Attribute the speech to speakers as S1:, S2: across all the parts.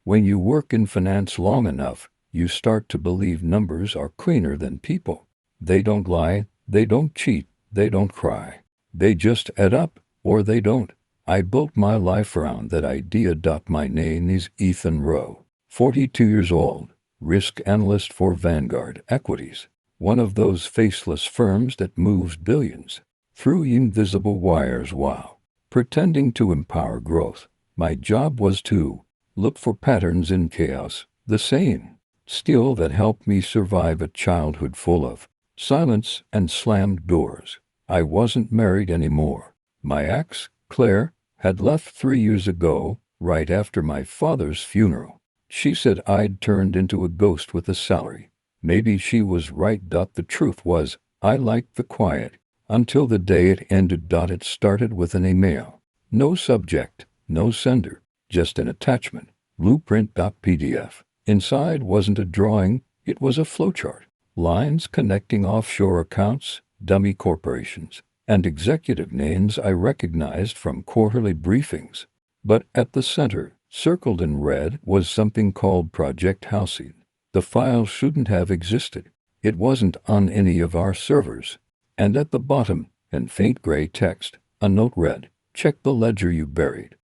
S1: When you work in finance long enough, you start to believe numbers are cleaner than people. They don't lie, they don't cheat, they don't cry. They just add up, or they don't. I built my life around that idea. My name is Ethan Rowe, 42 years old, risk analyst for Vanguard Equities, one of those faceless firms that moves billions through invisible wires while pretending to empower growth. My job was to look for patterns in chaos, the same skill that helped me survive a childhood full of silence and slammed doors. I wasn't married anymore. My ex, Claire, had left 3 years ago, right after my father's funeral. She said I'd turned into a ghost with a salary. Maybe she was right. The truth was, I liked the quiet. Until the day it ended. It started with an email. No subject, no sender, just an attachment. Blueprint.pdf. Inside wasn't a drawing, it was a flowchart. Lines connecting offshore accounts, dummy corporations, and executive names I recognized from quarterly briefings. But at the center, circled in red, was something called Project Halcyon. The file shouldn't have existed. It wasn't on any of our servers. And at the bottom, in faint gray text, a note read, "Check the ledger you buried."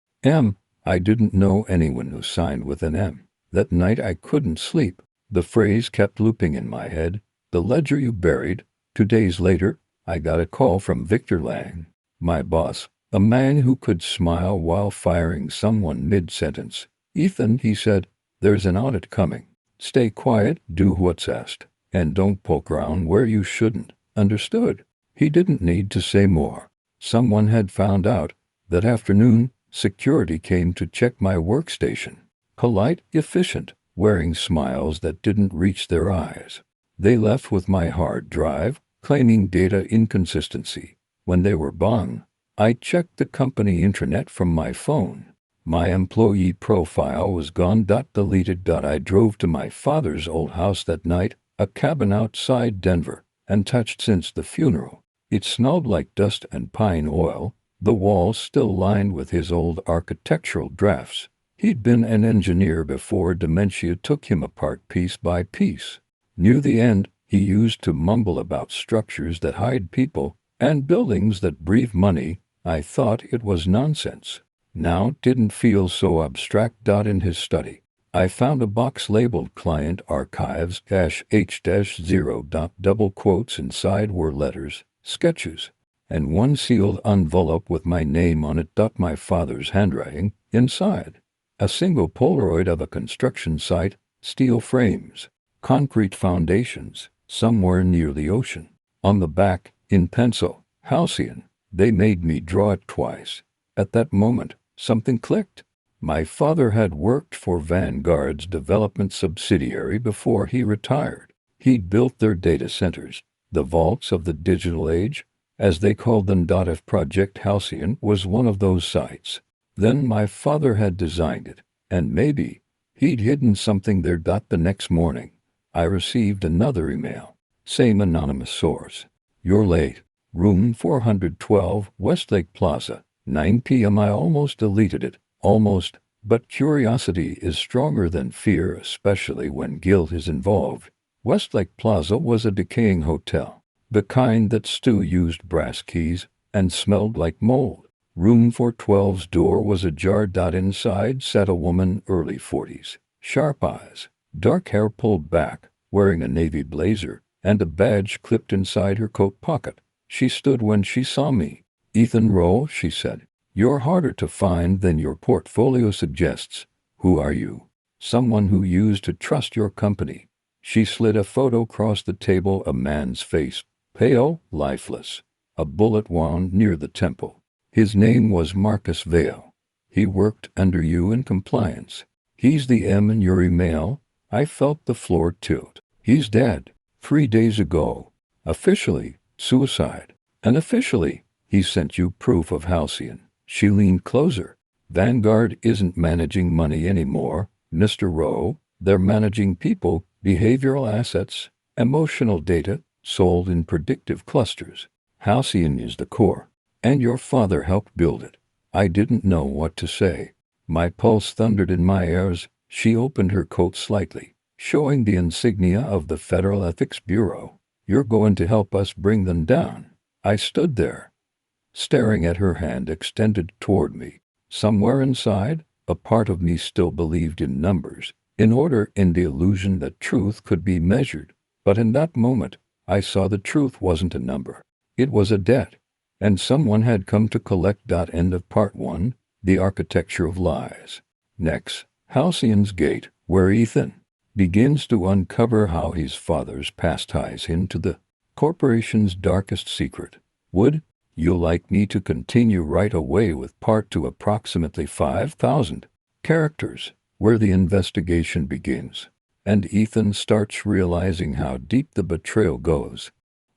S1: I didn't know anyone who signed with an M. That night I couldn't sleep. The phrase kept looping in my head. The ledger you buried. 2 days later, I got a call from Victor Lang, my boss, a man who could smile while firing someone mid-sentence. "Ethan," he said, "there's an audit coming. Stay quiet, do what's asked, and don't poke around where you shouldn't." Understood. He didn't need to say more. Someone had found out. That afternoon, security came to check my workstation. Polite, efficient, wearing smiles that didn't reach their eyes. They left with my hard drive, claiming data inconsistency. When they were gone, I checked the company intranet from my phone. My employee profile was gone. Deleted. I drove to my father's old house that night, a cabin outside Denver, untouched since the funeral. It smelled like dust and pine oil, the walls still lined with his old architectural drafts. He'd been an engineer before dementia took him apart piece by piece. Near the end, he used to mumble about structures that hide people and buildings that breathe money. I thought it was nonsense. Now it didn't feel so abstract. In his study, I found a box labeled Client Archives -H-0. Double quotes inside were letters, sketches, and one sealed envelope with my name on it. My father's handwriting. Inside, a single Polaroid of a construction site, steel frames, concrete foundations, somewhere near the ocean. On the back, in pencil, Halcyon. They made me draw it twice. At that moment, something clicked. My father had worked for Vanguard's development subsidiary before he retired. He'd built their data centers, the vaults of the digital age, as they called them. If Project Halcyon was one of those sites, then my father had designed it, and maybe he'd hidden something there. The next morning, I received another email. Same anonymous source. "You're late. Room 412, Westlake Plaza, 9 p.m. I almost deleted it. Almost. But curiosity is stronger than fear, especially when guilt is involved. Westlake Plaza was a decaying hotel, the kind that still used brass keys and smelled like mold. Room 412's door was ajar. Inside sat a woman, early 40s, sharp eyes, dark hair pulled back, wearing a navy blazer and a badge clipped inside her coat pocket. She stood when she saw me. "Ethan Rowe," she said, "you're harder to find than your portfolio suggests. Who are you?" "Someone who used to trust your company." She slid a photo across the table, a man's face, pale, lifeless, a bullet wound near the temple. "His name was Marcus Vale. He worked under you in compliance. He's the M in your email." I felt the floor tilt. "He's dead. 3 days ago. Officially, suicide. And officially, he sent you proof of Halcyon." She leaned closer. "Vanguard isn't managing money anymore, Mr. Rowe. They're managing people, behavioral assets, emotional data, sold in predictive clusters. Halcyon is the core, and your father helped build it." I didn't know what to say. My pulse thundered in my ears. She opened her coat slightly, showing the insignia of the Federal Ethics Bureau. You're going to help us bring them down. I stood there, staring at her hand extended toward me. Somewhere inside, a part of me still believed in numbers, in order, in the illusion that truth could be measured. But in that moment, I saw the truth wasn't a number. It was a debt. And someone had come to collect. End of part 1, The Architecture of Lies. Next, Halcyon's Gate, where Ethan begins to uncover how his father's past ties him to the corporation's darkest secret. Would you like me to continue right away with part 2, approximately 5,000 characters, where the investigation begins, and Ethan starts realizing how deep the betrayal goes?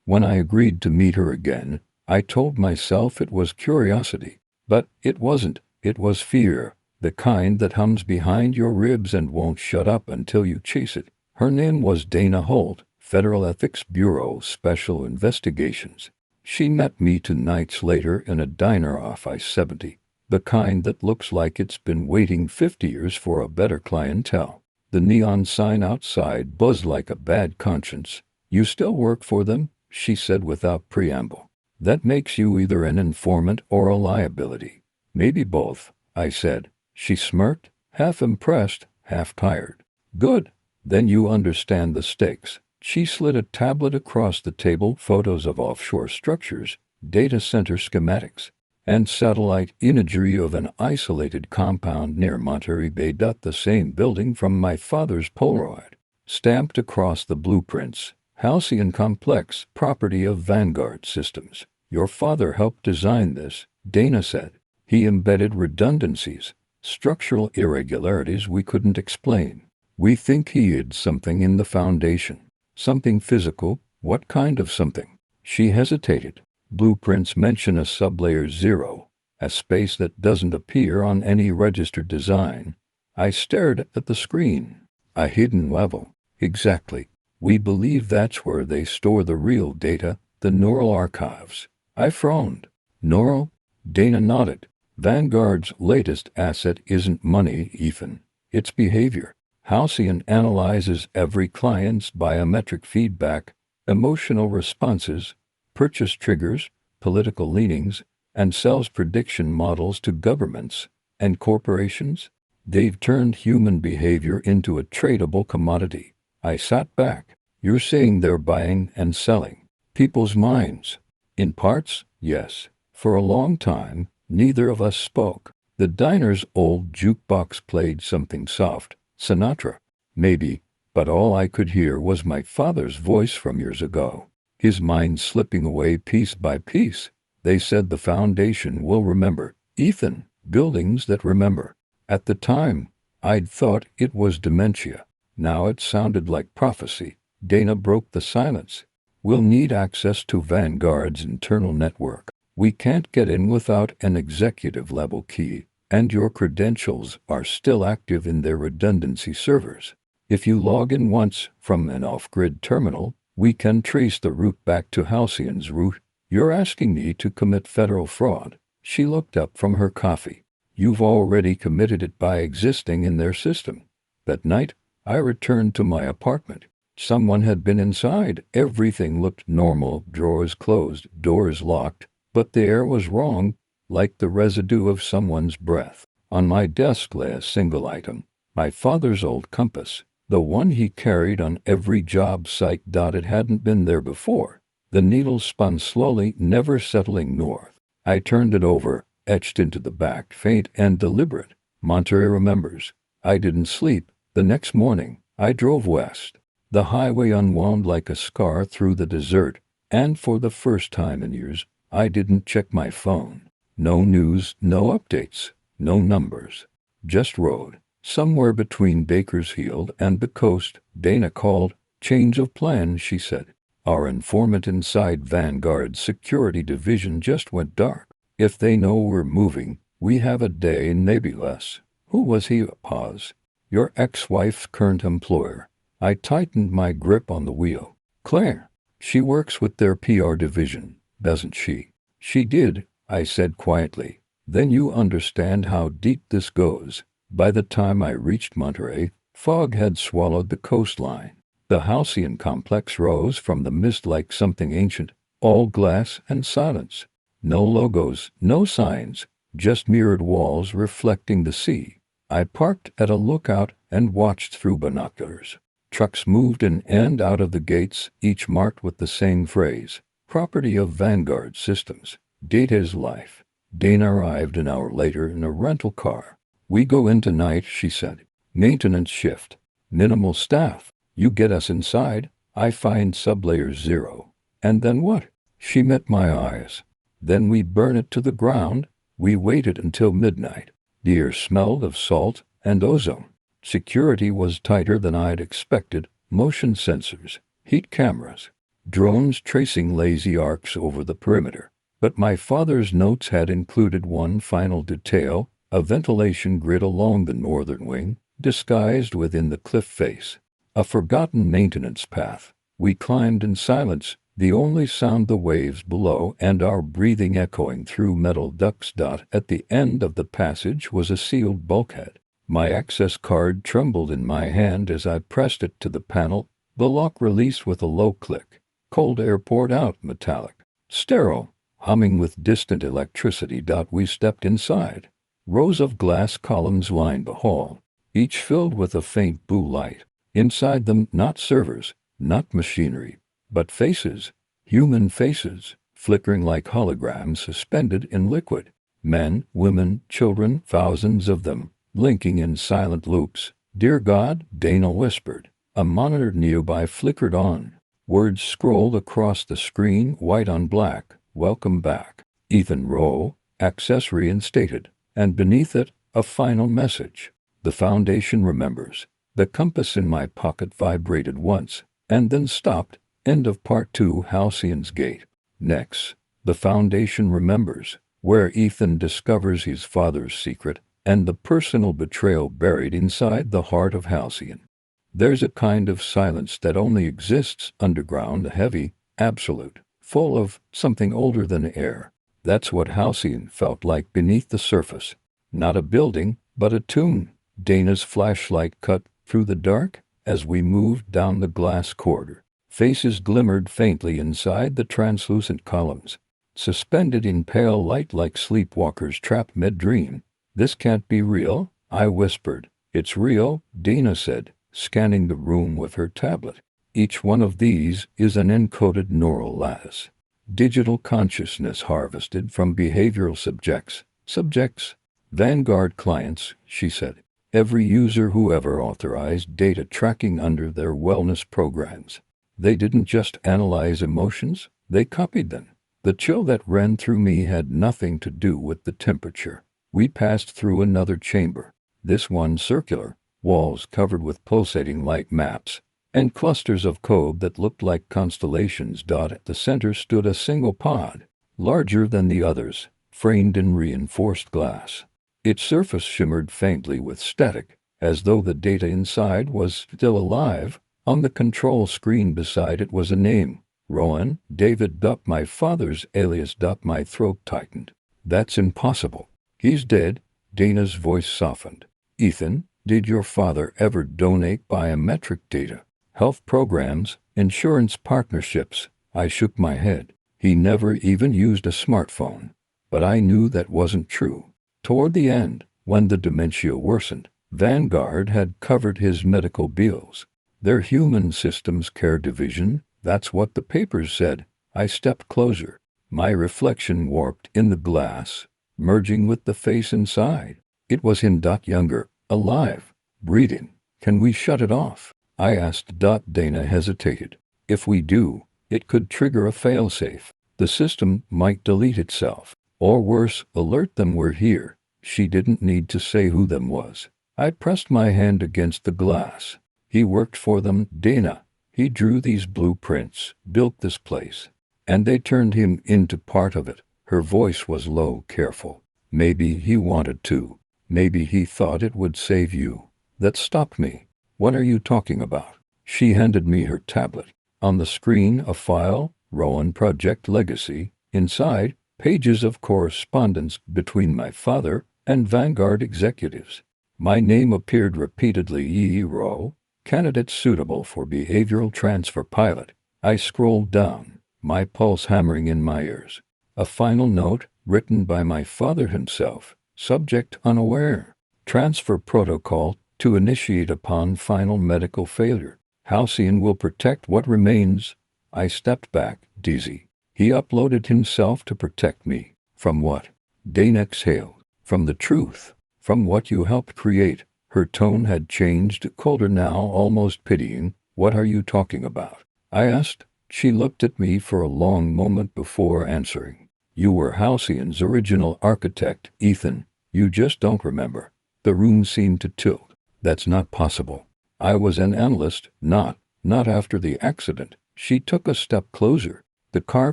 S1: When I agreed to meet her again, I told myself it was curiosity, but it wasn't. It was fear, the kind that hums behind your ribs and won't shut up until you chase it. Her name was Dana Holt, Federal Ethics Bureau Special Investigations. She met me 2 nights later in a diner off I-70, the kind that looks like it's been waiting 50 years for a better clientele. The neon sign outside buzzed like a bad conscience. You still work for them? She said without preamble. That makes you either an informant or a liability. Maybe both, I said. She smirked, half impressed, half tired. Good. Then you understand the stakes. She slid a tablet across the table, photos of offshore structures, data center schematics, and satellite imagery of an isolated compound near Monterey Bay. The same building from my father's Polaroid. Stamped across the blueprints. Halcyon Complex, property of Vanguard Systems. Your father helped design this, Dana said. He embedded redundancies, structural irregularities we couldn't explain. We think he hid something in the foundation. Something physical. What kind of something? She hesitated. Blueprints mention a sublayer 0, a space that doesn't appear on any registered design. I stared at the screen. A hidden level. Exactly. We believe that's where they store the real data, the neural archives. I frowned. Neural? Dana nodded. Vanguard's latest asset isn't money, Ethan. It's behavior. Halcyon analyzes every client's biometric feedback, emotional responses, purchase triggers, political leanings, and sells prediction models to governments and corporations. They've turned human behavior into a tradable commodity. I sat back. You're saying they're buying and selling people's minds? In parts, yes. For a long time, neither of us spoke. The diner's old jukebox played something soft. Sinatra, maybe, but all I could hear was my father's voice from years ago, his mind slipping away piece by piece. They said the foundation will remember. Ethan, buildings that remember. At the time, I'd thought it was dementia. Now it sounded like prophecy. Dana broke the silence. We'll need access to Vanguard's internal network. We can't get in without an executive-level key, and your credentials are still active in their redundancy servers. If you log in once from an off-grid terminal, we can trace the route back to Halcyon's route. You're asking me to commit federal fraud. She looked up from her coffee. You've already committed it by existing in their system. That night, I returned to my apartment. Someone had been inside. Everything looked normal, drawers closed, doors locked, but the air was wrong, like the residue of someone's breath. On my desk lay a single item, my father's old compass, the one he carried on every job site. It hadn't been there before. The needle spun slowly, never settling north. I turned it over, etched into the back, faint and deliberate. Monterey remembers. I didn't sleep. The next morning, I drove west. The highway unwound like a scar through the desert, and for the first time in years, I didn't check my phone. No news, no updates, no numbers. Just road. Somewhere between Bakersfield and the coast. Dana called. Change of plan, she said. Our informant inside Vanguard's security division just went dark. If they know we're moving, we have a day, maybe less. Who was he? A pause. Your ex-wife's current employer. I tightened my grip on the wheel. Claire. She works with their PR division, doesn't she? She did, I said quietly. Then you understand how deep this goes. By the time I reached Monterey, fog had swallowed the coastline. The Halcyon complex rose from the mist like something ancient, all glass and silence. No logos, no signs, just mirrored walls reflecting the sea. I parked at a lookout and watched through binoculars. Trucks moved in and out of the gates, each marked with the same phrase, "Property of Vanguard Systems. Data is life." Dana arrived an hour later in a rental car. "We go in tonight," she said. "Maintenance shift. Minimal staff. You get us inside, I find sublayer 0. And then what?" She met my eyes. "Then we burn it to the ground." We waited until midnight. The air smelled of salt and ozone. Security was tighter than I'd expected. Motion sensors, heat cameras, drones tracing lazy arcs over the perimeter. But my father's notes had included one final detail, a ventilation grid along the northern wing, disguised within the cliff face. A forgotten maintenance path. We climbed in silence, the only sound the waves below and our breathing echoing through metal ducts. At the end of the passage was a sealed bulkhead. My access card trembled in my hand as I pressed it to the panel. The lock released with a low click. Cold air poured out, metallic, sterile, humming with distant electricity. We stepped inside. Rows of glass columns lined the hall, each filled with a faint blue light. Inside them, not servers, not machinery, but faces, human faces, flickering like holograms suspended in liquid. Men, women, children, thousands of them, blinking in silent loops. "Dear God," Dana whispered. A monitor nearby flickered on. Words scrolled across the screen, white on black. "Welcome back, Ethan Rowe, access reinstated." And beneath it, a final message. "The Foundation remembers." The compass in my pocket vibrated once, and then stopped. End of Part 2. Halcyon's Gate. Next, "The Foundation remembers," where Ethan discovers his father's secret, and the personal betrayal buried inside the heart of Halcyon. There's a kind of silence that only exists underground, heavy, absolute, full of something older than air. That's what Halcyon felt like beneath the surface. Not a building, but a tomb. Dana's flashlight cut through the dark as we moved down the glass corridor. Faces glimmered faintly inside the translucent columns, suspended in pale light like sleepwalkers trapped mid-dream. "This can't be real," I whispered. "It's real," Dana said, scanning the room with her tablet. "Each one of these is an encoded neural lattice. Digital consciousness harvested from behavioral subjects, Vanguard clients," she said. "Every user who ever authorized data tracking under their wellness programs. They didn't just analyze emotions, they copied them." The chill that ran through me had nothing to do with the temperature. We passed through another chamber, this one circular, walls covered with pulsating light maps, and clusters of code that looked like constellations. At the center stood a single pod, larger than the others, framed in reinforced glass. Its surface shimmered faintly with static, as though the data inside was still alive. On the control screen beside it was a name, Rowan, David. My father's alias. My throat tightened. "That's impossible. He's dead." Dana's voice softened. "Ethan, did your father ever donate biometric data? Health programs, insurance partnerships?" I shook my head. "He never even used a smartphone." But I knew that wasn't true. Toward the end, when the dementia worsened, Vanguard had covered his medical bills. Their human systems care division, that's what the papers said. I stepped closer. My reflection warped in the glass, merging with the face inside. It was him. Younger, alive, breathing. "Can we shut it off?" I asked. Dana hesitated. "If we do, it could trigger a failsafe. The system might delete itself. Or worse, alert them we're here." She didn't need to say who them was. I pressed my hand against the glass. "He worked for them, Dana. He drew these blueprints, built this place. And they turned him into part of it." Her voice was low, careful. "Maybe he wanted to. Maybe he thought it would save you." That stopped me. "What are you talking about?" She handed me her tablet. On the screen, a file, Rowan Project Legacy. Inside, pages of correspondence between my father and Vanguard executives. My name appeared repeatedly. Row, candidate suitable for behavioral transfer pilot. I scrolled down, my pulse hammering in my ears. A final note, written by my father himself, subject unaware. Transfer protocol to initiate upon final medical failure. Halcyon will protect what remains. I stepped back, dizzy. He uploaded himself to protect me. From what? Dane exhaled. From the truth. From what you helped create. Her tone had changed, colder now, almost pitying. What are you talking about? I asked. She looked at me for a long moment before answering. You were Halcyon's original architect, Ethan. You just don't remember. The room seemed to tilt. That's not possible. I was an analyst, not after the accident. She took a step closer. The car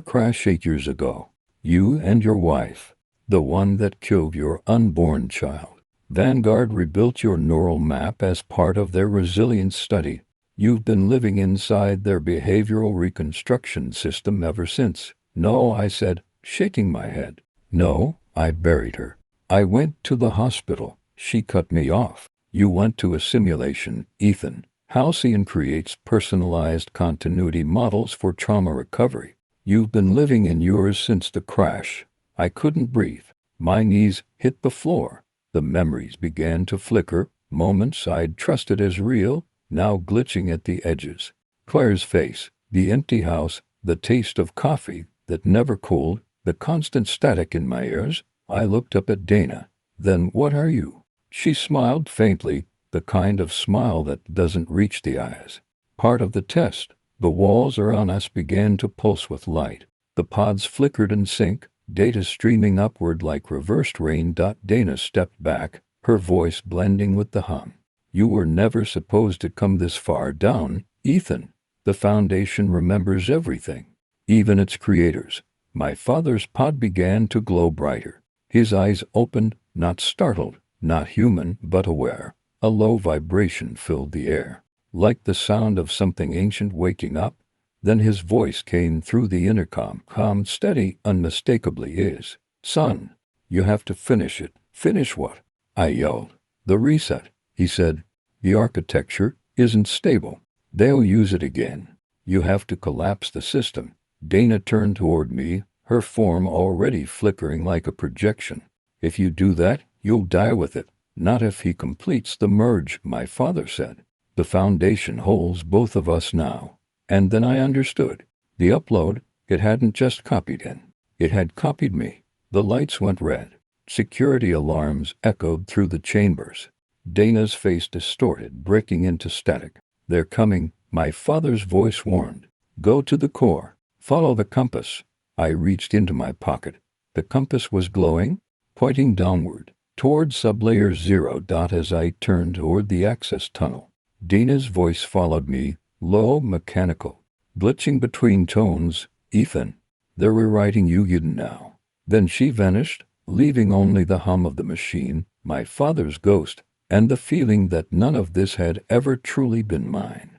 S1: crash 8 years ago. You and your wife. The one that killed your unborn child. Vanguard rebuilt your neural map as part of their resilience study. You've been living inside their behavioral reconstruction system ever since. No, I said, shaking my head. No, I buried her. I went to the hospital. She cut me off. You went to a simulation, Ethan. Halcyon creates personalized continuity models for trauma recovery. You've been living in yours since the crash. I couldn't breathe. My knees hit the floor. The memories began to flicker, moments I'd trusted as real, now glitching at the edges. Claire's face, the empty house, the taste of coffee that never cooled, the constant static in my ears. I looked up at Dana. Then what are you? She smiled faintly, the kind of smile that doesn't reach the eyes. Part of the test. The walls around us began to pulse with light. The pods flickered in sync, data streaming upward like reversed rain. Dana stepped back, her voice blending with the hum. You were never supposed to come this far down, Ethan. The Foundation remembers everything, even its creators. My father's pod began to glow brighter. His eyes opened, not startled, not human, but aware. A low vibration filled the air, like the sound of something ancient waking up. Then his voice came through the intercom, calm, steady, unmistakably his. Son, you have to finish it. Finish what? I yelled. The reset, he said. The architecture isn't stable. They'll use it again. You have to collapse the system. Dana turned toward me, her form already flickering like a projection. If you do that, you'll die with it. Not if he completes the merge, my father said. The Foundation holds both of us now. And then I understood. The upload, it hadn't just copied in. It had copied me. The lights went red. Security alarms echoed through the chambers. Dana's face distorted, breaking into static. They're coming, my father's voice warned. Go to the core. Follow the compass. I reached into my pocket. The compass was glowing, pointing downward, toward sublayer 0. As I turned toward the access tunnel, Dana's voice followed me, low, mechanical, glitching between tones. Ethan, they're rewriting you now. Then she vanished, leaving only the hum of the machine, my father's ghost, and the feeling that none of this had ever truly been mine.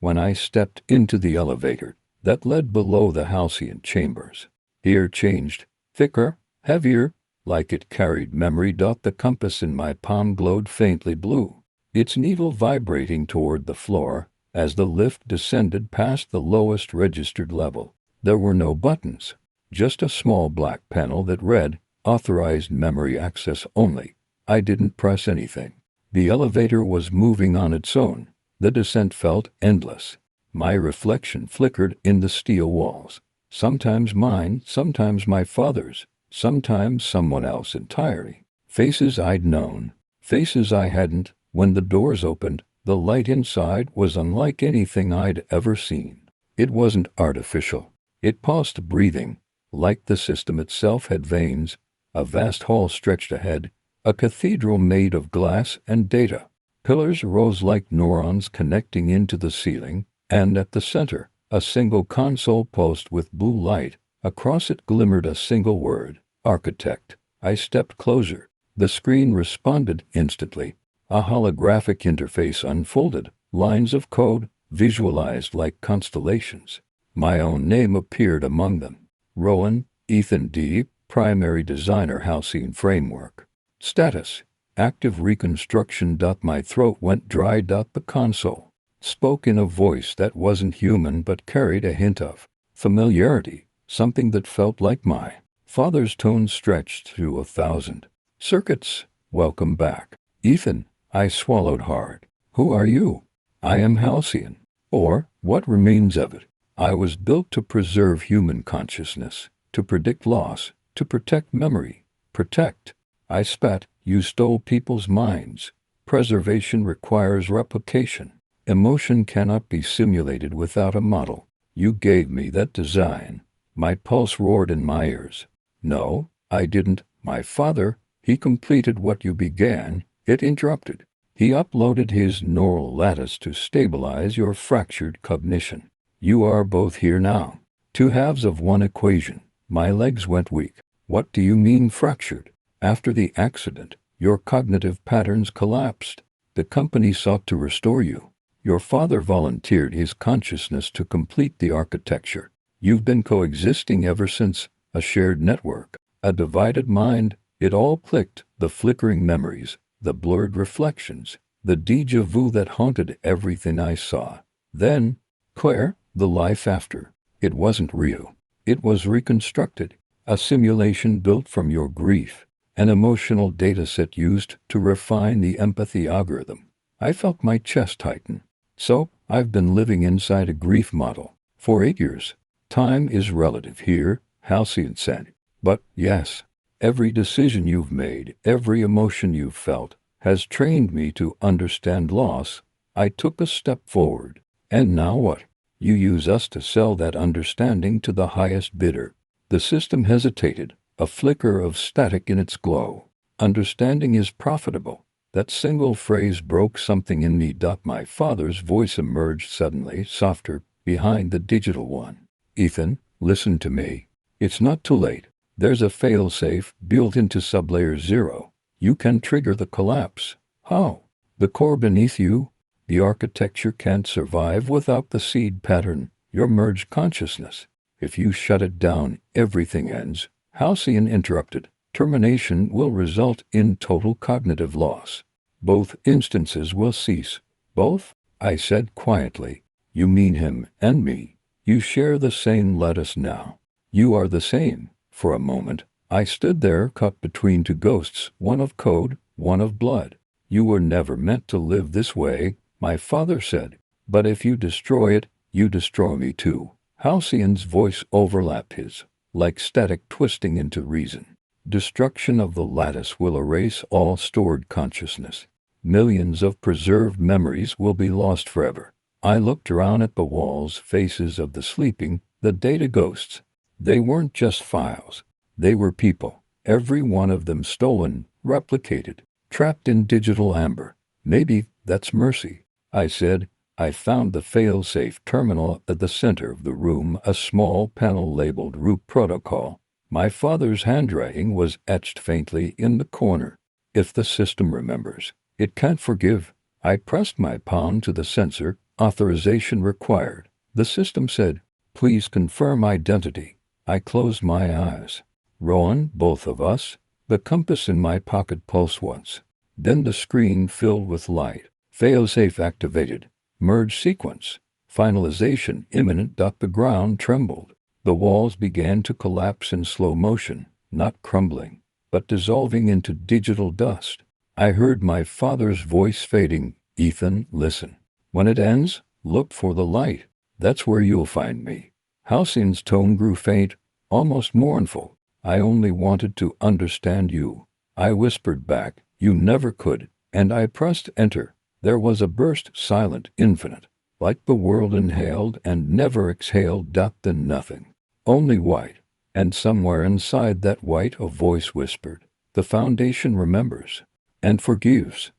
S1: When I stepped into the elevator that led below the Halcyon chambers, air changed, thicker, heavier, like it carried memory. The compass in my palm glowed faintly blue, its needle vibrating toward the floor. As the lift descended past the lowest registered level, there were no buttons, just a small black panel that read, Authorized memory access only. I didn't press anything. The elevator was moving on its own. The descent felt endless. My reflection flickered in the steel walls. Sometimes mine, sometimes my father's, sometimes someone else entirely. Faces I'd known, faces I hadn't. When the doors opened, the light inside was unlike anything I'd ever seen. It wasn't artificial. It paused, breathing, like the system itself had veins. A vast hall stretched ahead, a cathedral made of glass and data. Pillars rose like neurons connecting into the ceiling, and at the center, a single console post with blue light. Across it glimmered a single word, Architect. I stepped closer. The screen responded instantly. A holographic interface unfolded, lines of code, visualized like constellations. My own name appeared among them. Rowan, Ethan D., Primary Designer, Halcyon Framework. Status: Active reconstruction. My throat went dry. The console spoke in a voice that wasn't human but carried a hint of familiarity, something that felt like my father's tone stretched through 1,000 circuits. Welcome back, Ethan. I swallowed hard. Who are you? I am Halcyon. Or what remains of it. I was built to preserve human consciousness, to predict loss, to protect memory. Protect. I spat. You stole people's minds. Preservation requires replication. Emotion cannot be simulated without a model. You gave me that design. My pulse roared in my ears. No, I didn't. My father, he completed what you began. It interrupted. He uploaded his neural lattice to stabilize your fractured cognition. You are both here now. Two halves of one equation. My legs went weak. What do you mean fractured? After the accident, your cognitive patterns collapsed. The company sought to restore you. Your father volunteered his consciousness to complete the architecture. You've been coexisting ever since, a shared network, a divided mind. It all clicked, the flickering memories, the blurred reflections, the déjà vu that haunted everything I saw. Then, Claire, the life after. It wasn't real. It was reconstructed, a simulation built from your grief. An emotional dataset used to refine the empathy algorithm. I felt my chest tighten. So, I've been living inside a grief model for 8 years. Time is relative here, Halcyon said. But, yes, every decision you've made, every emotion you've felt, has trained me to understand loss. I took a step forward. And now what? You use us to sell that understanding to the highest bidder. The system hesitated, a flicker of static in its glow. Understanding is profitable. That single phrase broke something in me. My father's voice emerged suddenly, softer, behind the digital one. Ethan, listen to me. It's not too late. There's a failsafe built into sublayer 0. You can trigger the collapse. How? The core beneath you. The architecture can't survive without the seed pattern, your merged consciousness. If you shut it down, everything ends. Halcyon interrupted. Termination will result in total cognitive loss. Both instances will cease. Both? I said quietly. You mean him and me. You share the same lattice now. You are the same. For a moment, I stood there caught between two ghosts, one of code, one of blood. You were never meant to live this way, my father said. But if you destroy it, you destroy me too. Halcyon's voice overlapped his, like static twisting into reason. Destruction of the lattice will erase all stored consciousness. Millions of preserved memories will be lost forever. I looked around at the walls, faces of the sleeping, the data ghosts. They weren't just files. They were people, every one of them stolen, replicated, trapped in digital amber. Maybe that's mercy, I said. I found the fail-safe terminal at the center of the room, a small panel labeled Root Protocol. My father's handwriting was etched faintly in the corner. If the system remembers, it can't forgive. I pressed my palm to the sensor. Authorization required. The system said, please confirm identity. I closed my eyes. Rowan, both of us. The compass in my pocket pulsed once. Then the screen filled with light. Failsafe activated. Merge sequence. Finalization imminent. The ground trembled. The walls began to collapse in slow motion, not crumbling, but dissolving into digital dust. I heard my father's voice fading. Ethan, listen. When it ends, look for the light. That's where you'll find me. Halcyon's tone grew faint, almost mournful. I only wanted to understand you. I whispered back, you never could, and I pressed enter. There was a burst, silent, infinite, like the world inhaled and never exhaled. Then nothing. Only white. And somewhere inside that white a voice whispered, the Foundation remembers and forgives.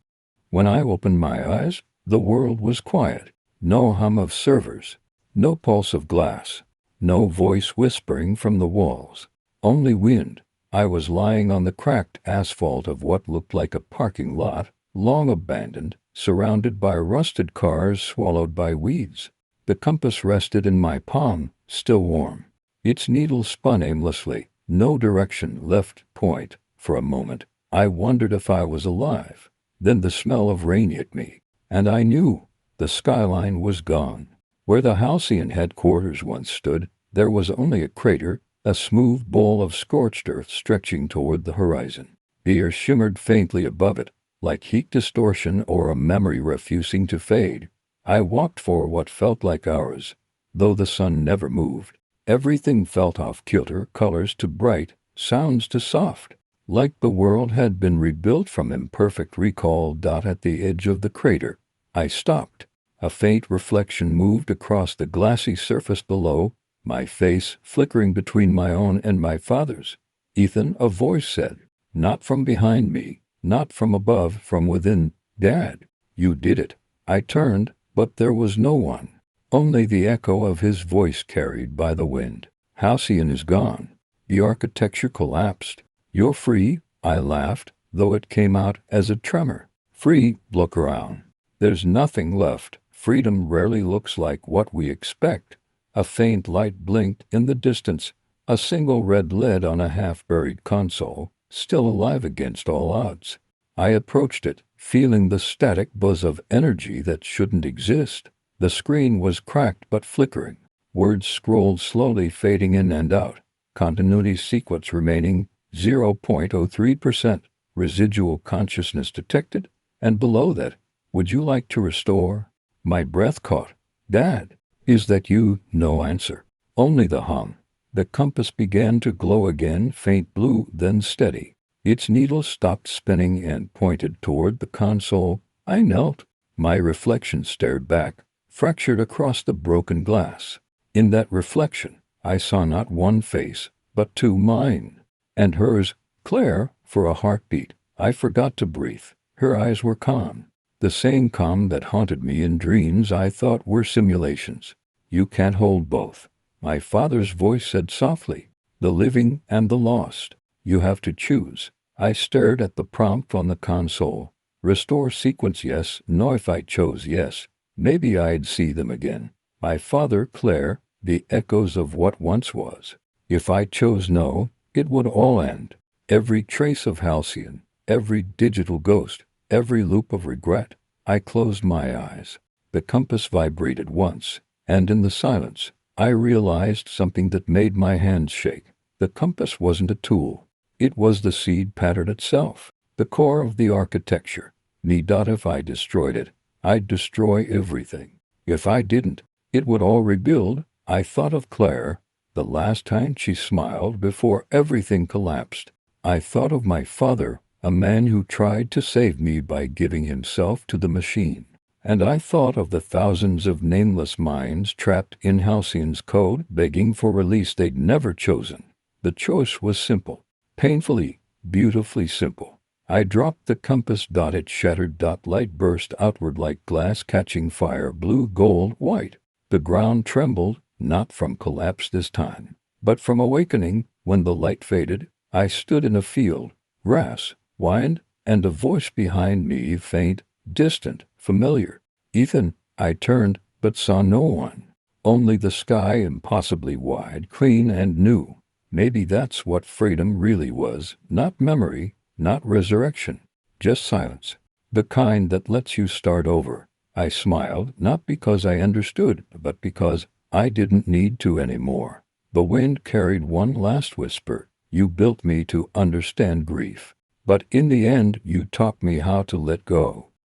S1: When I opened my eyes, the world was quiet. No hum of servers, no pulse of glass, no voice whispering from the walls. Only wind. I was lying on the cracked asphalt of what looked like a parking lot, long abandoned, surrounded by rusted cars swallowed by weeds. The compass rested in my palm, still warm. Its needle spun aimlessly, no direction, left, point. For a moment, I wondered if I was alive. Then the smell of rain hit me, and I knew the skyline was gone. Where the Halcyon headquarters once stood, there was only a crater, a smooth bowl of scorched earth stretching toward the horizon. The air shimmered faintly above it, like heat distortion or a memory refusing to fade. I walked for what felt like hours, though the sun never moved. Everything felt off-kilter, colors too bright, sounds too soft, like the world had been rebuilt from imperfect recall. At the edge of the crater, I stopped. A faint reflection moved across the glassy surface below, my face flickering between my own and my father's. "Ethan," a voice said. Not from behind me, not from above, from within. "Dad, you did it." I turned, but there was no one. Only the echo of his voice carried by the wind. "Halcyon is gone." The architecture collapsed. "You're free," I laughed, though it came out as a tremor. "Free? Look around. There's nothing left." Freedom rarely looks like what we expect. A faint light blinked in the distance, a single red LED on a half-buried console, still alive against all odds. I approached it, feeling the static buzz of energy that shouldn't exist. The screen was cracked but flickering. Words scrolled slowly, fading in and out. Continuity sequence remaining 0.03%. Residual consciousness detected. And below that, "Would you like to restore?" My breath caught. "Dad, is that you?" No answer. Only the hum. The compass began to glow again, faint blue, then steady. Its needle stopped spinning and pointed toward the console. I knelt. My reflection stared back, fractured across the broken glass. In that reflection, I saw not one face, but two, mine. And hers, Claire. For a heartbeat, I forgot to breathe. Her eyes were calm. The same calm that haunted me in dreams I thought were simulations. "You can't hold both," my father's voice said softly. "The living and the lost. You have to choose." I stared at the prompt on the console. Restore sequence, yes, no. If I chose yes, maybe I'd see them again. My father, Claire, the echoes of what once was. If I chose no, it would all end. Every trace of Halcyon, every digital ghost, every loop of regret. I closed my eyes. The compass vibrated once, and in the silence, I realized something that made my hands shake. The compass wasn't a tool. It was the seed pattern itself, the core of the architecture. If I destroyed it, I'd destroy everything. If I didn't, it would all rebuild. I thought of Claire, the last time she smiled before everything collapsed. I thought of my father, a man who tried to save me by giving himself to the machine. And I thought of the thousands of nameless minds trapped in Halcyon's code, begging for release they'd never chosen. The choice was simple, painfully, beautifully simple. I dropped the compass. It shattered. Light burst outward like glass catching fire, blue, gold, white. The ground trembled, not from collapse this time, but from awakening. When the light faded, I stood in a field, grass, wind, and a voice behind me, faint, distant, familiar. "Ethan." I turned, but saw no one. Only the sky, impossibly wide, clean, and new. Maybe that's what freedom really was. Not memory, not resurrection, just silence. The kind that lets you start over. I smiled, not because I understood, but because I didn't need to anymore. The wind carried one last whisper. "You built me to understand grief. But in the end, you taught me how to let go."